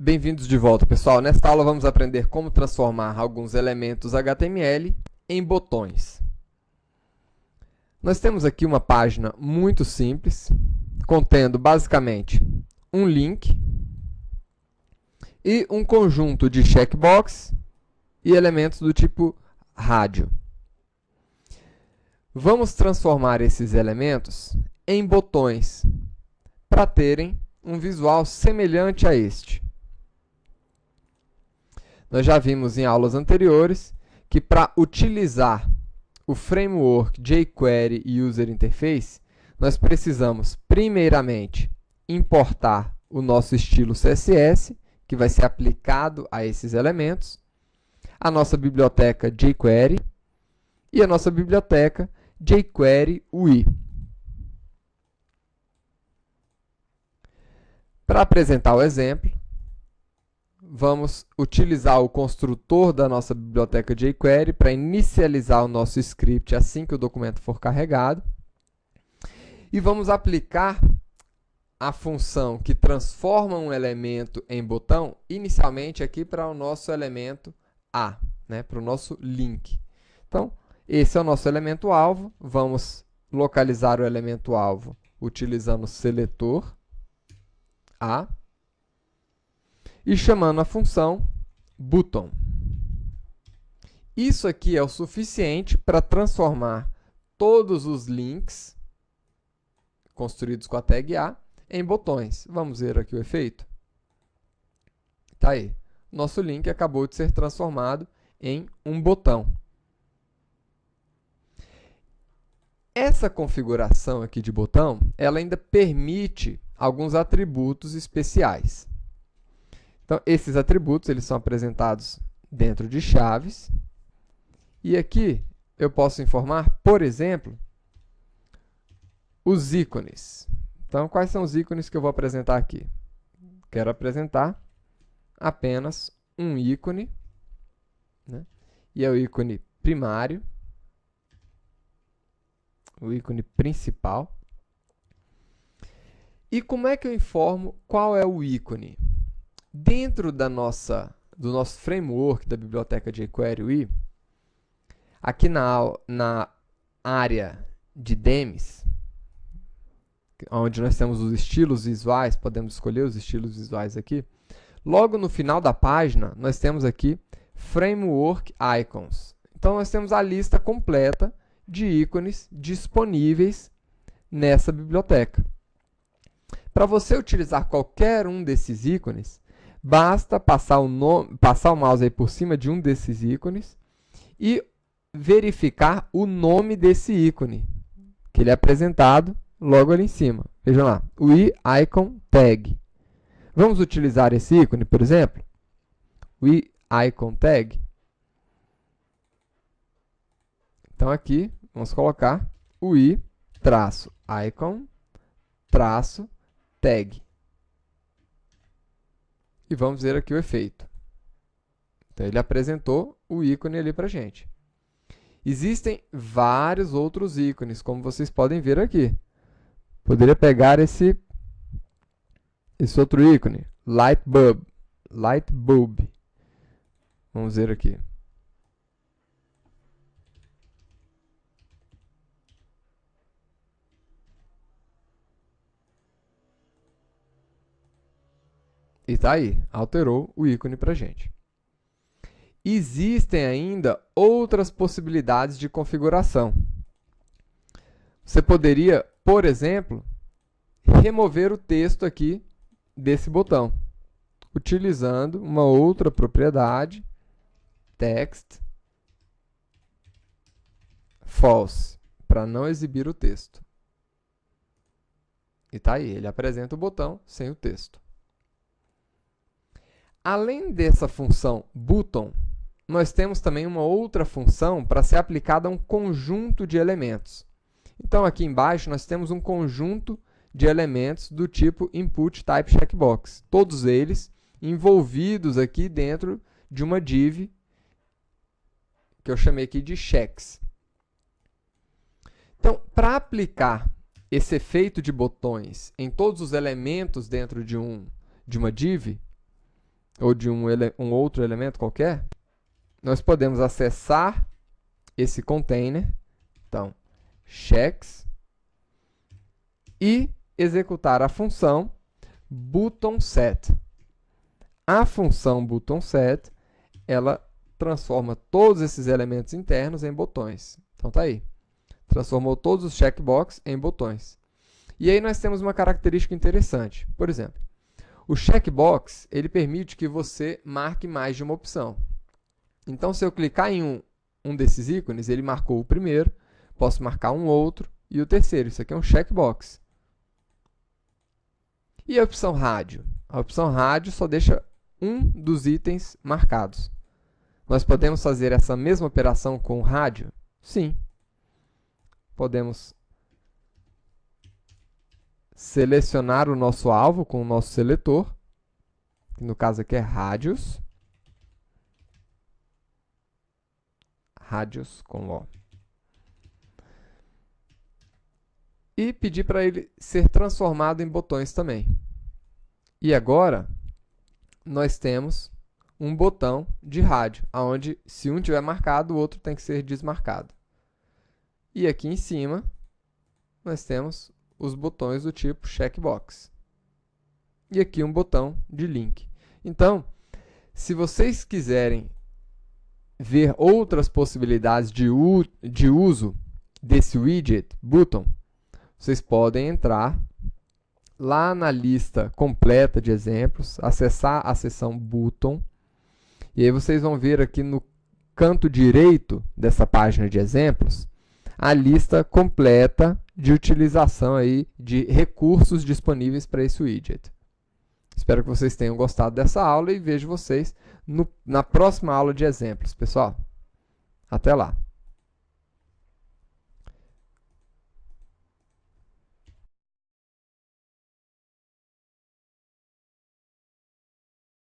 Bem-vindos de volta, pessoal. Nesta aula vamos aprender como transformar alguns elementos HTML em botões. Nós temos aqui uma página muito simples, contendo basicamente um link e um conjunto de checkbox e elementos do tipo rádio. Vamos transformar esses elementos em botões para terem um visual semelhante a este. Nós já vimos em aulas anteriores que para utilizar o framework jQuery User Interface, nós precisamos, primeiramente, importar o nosso estilo CSS, que vai ser aplicado a esses elementos, a nossa biblioteca jQuery e a nossa biblioteca jQuery UI. Para apresentar o exemplo, vamos utilizar o construtor da nossa biblioteca jQuery para inicializar o nosso script assim que o documento for carregado. E vamos aplicar a função que transforma um elemento em botão, inicialmente aqui para o nosso elemento A, para o nosso link. Então, esse é o nosso elemento alvo. Vamos localizar o elemento alvo utilizando o seletor A. E chamando a função button. Isso aqui é o suficiente para transformar todos os links construídos com a tag A em botões. Vamos ver aqui o efeito. Tá aí. Nosso link acabou de ser transformado em um botão. Essa configuração aqui de botão, ela ainda permite alguns atributos especiais. Então, esses atributos eles são apresentados dentro de chaves. E aqui eu posso informar, por exemplo, os ícones. Então, quais são os ícones que eu vou apresentar aqui? Quero apresentar apenas um ícone, e é o ícone primário, o ícone principal. E como é que eu informo qual é o ícone? Dentro do nosso framework da biblioteca jQuery UI, aqui na área de themes, onde nós temos os estilos visuais, podemos escolher os estilos visuais aqui, logo no final da página, nós temos aqui Framework Icons. Então, nós temos a lista completa de ícones disponíveis nessa biblioteca. Para você utilizar qualquer um desses ícones, basta passar o mouse aí por cima de um desses ícones e verificar o nome desse ícone, que ele é apresentado logo ali em cima. Vejam lá, o icon tag. Vamos utilizar esse ícone, por exemplo? O icon tag. Então, aqui, vamos colocar o i-icon-tag. E vamos ver aqui o efeito. Então, ele apresentou o ícone ali para a gente. Existem vários outros ícones, como vocês podem ver aqui. Poderia pegar esse outro ícone, light bulb. Vamos ver aqui. E está aí, alterou o ícone para a gente. Existem ainda outras possibilidades de configuração. Você poderia, por exemplo, remover o texto aqui desse botão, utilizando uma outra propriedade, text false, para não exibir o texto. E está aí, ele apresenta o botão sem o texto. Além dessa função button, nós temos também uma outra função para ser aplicada a um conjunto de elementos. Então, aqui embaixo, nós temos um conjunto de elementos do tipo input type checkbox. Todos eles envolvidos aqui dentro de uma div que eu chamei aqui de checks. Então, para aplicar esse efeito de botões em todos os elementos dentro de uma div, ou de um outro elemento qualquer, nós podemos acessar esse container, então, checks, e executar a função buttonSet. A função buttonSet, ela transforma todos esses elementos internos em botões. Então, tá aí. Transformou todos os checkbox em botões. E aí nós temos uma característica interessante. Por exemplo, o checkbox, ele permite que você marque mais de uma opção. Então, se eu clicar em um desses ícones, ele marcou o primeiro, posso marcar um outro e o terceiro. Isso aqui é um checkbox. E a opção rádio? A opção rádio só deixa um dos itens marcados. Nós podemos fazer essa mesma operação com o rádio? Sim. Podemos selecionar o nosso alvo com o nosso seletor, que no caso aqui é rádios. Rádios com O. E pedir para ele ser transformado em botões também. E agora, nós temos um botão de rádio, onde se um tiver marcado, o outro tem que ser desmarcado. E aqui em cima, nós temos os botões do tipo checkbox. E aqui um botão de link. Então, se vocês quiserem ver outras possibilidades de uso desse widget button, vocês podem entrar lá na lista completa de exemplos, acessar a seção button, e aí vocês vão ver aqui no canto direito dessa página de exemplos, a lista completa de utilização aí de recursos disponíveis para esse widget. Espero que vocês tenham gostado dessa aula e vejo vocês na próxima aula de exemplos, pessoal. Até lá!